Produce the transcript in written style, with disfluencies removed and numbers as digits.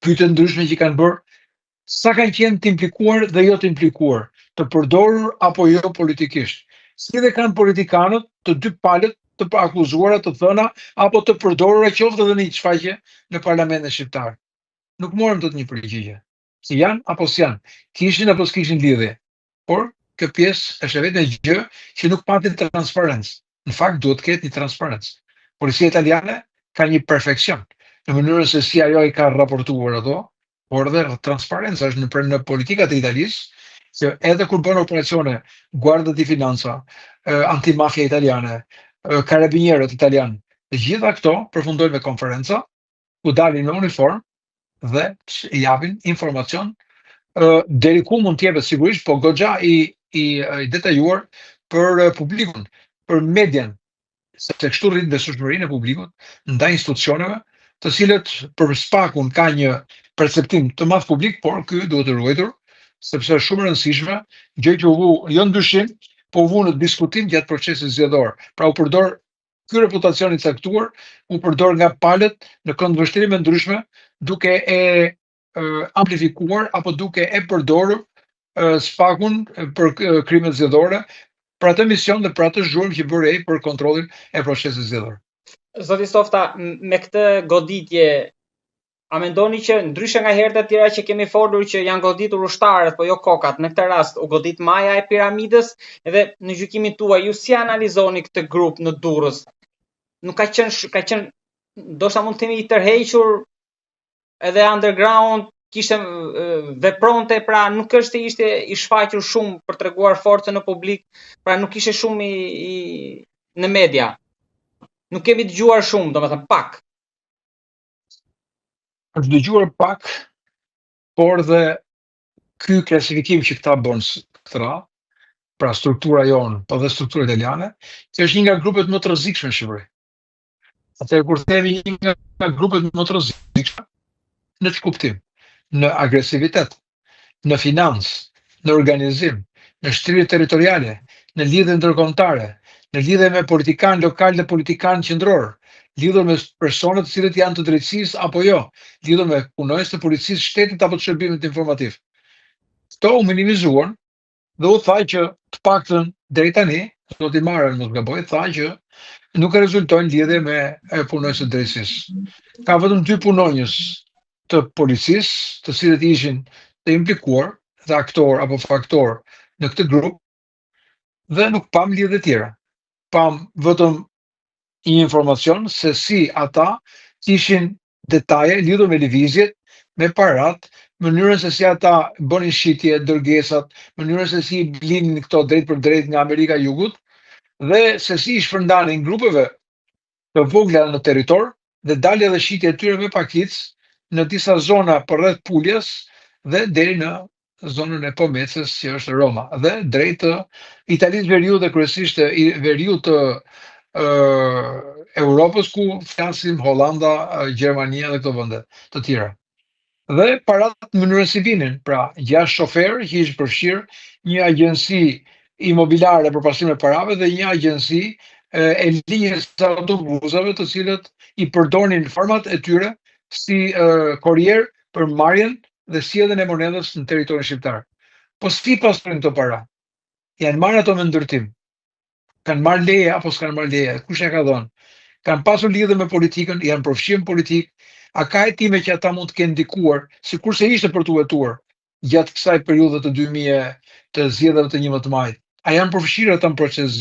pyetje ndryshme që kanë bërë, sa kanë qenë të implikuar dhe jo të implikuar, të përdorur apo jo politikisht. Si dhe kanë politikanët të dy palët të akuzuara të thëna apo të përdorura qoftë edhe në një shfaqje në parlamentin shqiptar. Nuk morëm dot një përgjigje. Si janë apo s'janë, kishin apo s'kishin lidhje. Por kjo pjesë është vetëm një gjë që nuk pati transparencë. Në fakt duhet të ketë një transparencë. Policia italiane ka një perfekcion në mënyrën se si ajo i ka raportuar ato, por edhe transparenca është në politikat e Italisë, që edhe kur bën operacione Guardia di Finanza, antimafia italiane, karabinierët italianë, të gjitha këto përfundojnë me konferenca, ku dalin në uniform dhe japin informacion deri ku mund t'jepet sigurisht, po goxha i detajuar për publikun, për median, sepse kështu rrit besueshmërinë e publikut ndaj institucioneve, të cilët për spakun ka një perceptim të madh publik, por ky duhet të ruajtur, sepse është shumë e rëndësishme, gjë që u vu jo ndyshim, po u vu në diskutim gjatë procesit zgjedhor. Pra u përdor ky reputacion i caktuar, u përdor nga palët në këndvështrime ndryshme, duke e amplifikuar apo duke e përdorur spakun për krimet zgjedhore, për atë mision dhe për atë zhurmë që bëri ai për kontrollin e procesit zgjedhor. Zoti Stofta, me këtë goditje, a mendoni që ndryshe nga herët e tjera që kemi folur që janë goditur ushtarët, po jo kokat, në këtë rast u godit maja e piramidës, edhe në gjykimin tuaj ju si analizoni këtë grup në Durrës? Nuk ka qenë ndoshta mund të themi i tërhequr, edhe underground kishte vepronte, pra nuk ishte i shfaqur shumë për treguar forcën në publik, pra nuk ishte shumë në media. Nuk kemi dëgjuar shumë, domethënë pak. Është dëgjuar pak, por dhe ky klasifikim që këta bën këtë radhë, pra struktura jonë, po dhe struktura italiane, që është një nga grupet më të rrezikshme në Shqipëri. Atëherë kur themi një nga grupet më të rrezikshme, në çfarë kuptim? Në agresivitet, në financë, në organizim, në shtrirje territoriale, në lidhje ndërkombëtare, në lidhje me politikan lokal dhe politikan qendror, lidhur me personat të cilët janë të drejtësisë apo jo, lidhur me punonjës të policisë shtetit apo të shërbimit informativ. Këto u minimizuan dhe u tha që të paktën deri tani, zoti Marën mos gaboj, tha që nuk rezultojnë lidhje me punonjës të drejtësisë. Ka vetëm 2 punonjës të policisë, të cilët ishin të implikuar dhe aktor apo faktor në këtë grup, dhe nuk pam lidhje tjera. Pam vetëm një informacion se si ata kishin detaje lidhur me lëvizjet, me parat, mënyrën se si ata bënin shitje, dërgesat, mënyrën se si blinin këto drejt për drejt nga Amerika e Jugut, dhe se si i shpërndanin grupeve të vogla në territor dhe dalje dhe shitje e tyre me pakicë në disa zona përreth Puljes dhe deri në zonën e Pomecës, që është Roma, dhe drejt Italisë Veriut dhe kryesisht Veriut të Europës, ku flasim Hollanda, Gjermania dhe këto vende të tjera. Dhe parat në mënyrën si vinin, pra 6 shoferë që ishë përfshirë, një agjensi imobiliare për pasim e parave dhe një agjensi e linjës të autobusave, të cilët i përdornin format e tyre si korrier për marrjen dhe sjelljen e monedhës në territorin shqiptar. Po si pas për këto para? Janë marrë ato me ndërtim. Kanë marrë leje apo s'kanë marrë leje? Kush e ka dhënë? Kanë pasur lidhje me politikën, janë përfshirë në politikë. A ka hetime që ata mund të kenë ndikuar, sikurse ishte për t'u hetuar gjatë kësaj periudhe të 2000 të zgjedhjeve të 11 majit? A janë përfshirë ata në proces